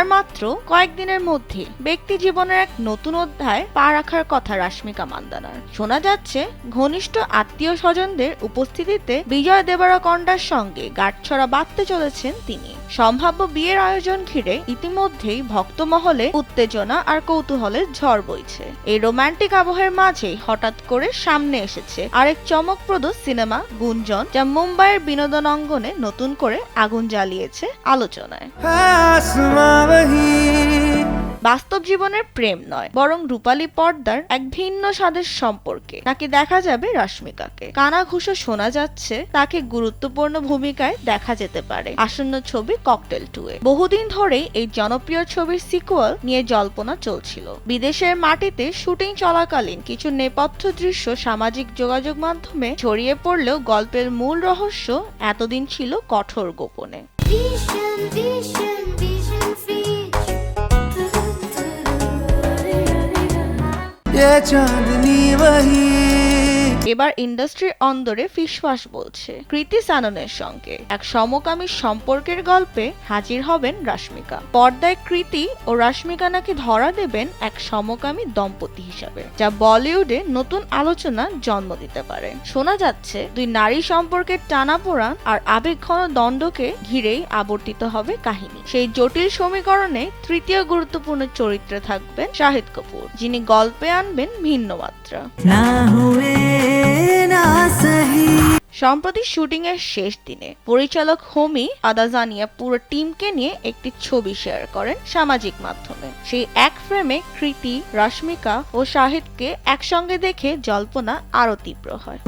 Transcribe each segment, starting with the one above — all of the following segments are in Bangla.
আর মাত্র কয়েকদিনের মধ্যে ব্যক্তি জীবনের এক নতুন অধ্যায় পা রাখার কথা রাশমিকা মান্দানার। শোনা যাচ্ছে ঘনিষ্ঠ আত্মীয় স্বজনদের উপস্থিতিতে বিজয় দেবরকন্ডার সঙ্গে গাঁটছড়া বাঁধতে চলেছেন তিনি। সম্ভাব্য বিয়ের আয়োজন ঘিরে ইতিমধ্যেই ভক্তমহলে উত্তেজনা আর কৌতূহলের ঝড় বইছে। এই রোমান্টিক আবহের মাঝেই হঠাৎ করে সামনে এসেছে আরেক চমকপ্রদ সিনেমা গুঞ্জন, যা মুম্বাইয়ের বিনোদন অঙ্গনে নতুন করে আগুন জ্বালিয়েছে আলোচনায়। বাস্তব জীবনের প্রেম নয়, বরং রূপালী পর্দার এক ভিন্ন স্বাদের সম্পর্কে নাকি দেখা যাবে রাশমিকাকে। কানাঘুষো শোনা যাচ্ছে তাকে গুরুত্বপূর্ণ ভূমিকায় দেখা যেতে পারে আসন্ন ছবি ককটেল 2 এ। বহুদিন ধরেই এই জনপ্রিয় ছবির সিকুয়াল নিয়ে জল্পনা চলছিল। বিদেশের মাটিতে শুটিং চলাকালীন কিছু নেপথ্য দৃশ্য সামাজিক যোগাযোগ মাধ্যমে ছড়িয়ে পড়লেও গল্পের মূল রহস্য এতদিন ছিল কঠোর গোপনে। এবার ইন্ডাস্ট্রির অন্দরে ফিসফাস বলছে কৃতি সাননের সঙ্গে এক সমকামী সম্পর্কের গল্পে হাজির হবেন রাশমিকা। পর্দায় কৃতি ও রাশমিকা নাকি ধরা দেবেন এক সমকামী দম্পতি হিসাবে, যা বলিউডে নতুন আলোচনা জন্ম দিতে পারে। শোনা যাচ্ছে দুই নারী সম্পর্কের টানাপোড়ান আর আবেগঘন দ্বন্দ্বকে ঘিরেই আবর্তিত হবে কাহিনী। সেই জটিল সমীকরণে তৃতীয় গুরুত্বপূর্ণ চরিত্রে থাকবেন শাহিদ কাপুর, যিনি গল্পে আনবেন ভিন্ন মাত্রা। সম্প্রতি শুটিং এর শেষ দিনে পরিচালক হোমি আদাজানিয়া পুরো টিমকে নিয়ে একটি ছবি শেয়ার করেন সামাজিক মাধ্যমে। সেই এক ফ্রেমে কৃতি, রাশমিকা ও শাহিদকে একসঙ্গে দেখে জল্পনা আরো তীব্র হয়।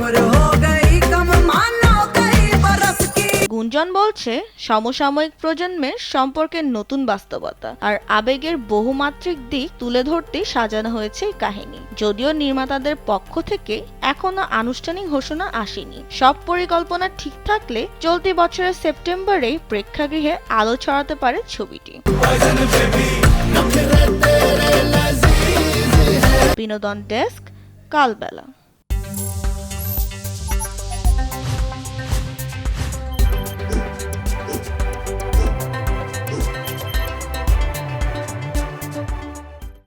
গুঞ্জন বলছে সমসাময়িক প্রজন্মের সম্পর্কের নতুন বাস্তবতা আর আবেগের বহুমাত্রিক দিক তুলে ধরতে সাজানো হয়েছে এই কাহিনী। যদিও নির্মাতাদের পক্ষ থেকে এখনো আনুষ্ঠানিক ঘোষণা আসেনি, সব পরিকল্পনা ঠিক থাকলে চলতি বছরের সেপ্টেম্বরে প্রেক্ষাগৃহে আলো ছড়াতে পারে ছবিটি। বিনোদন ডেস্ক, কালবেলা।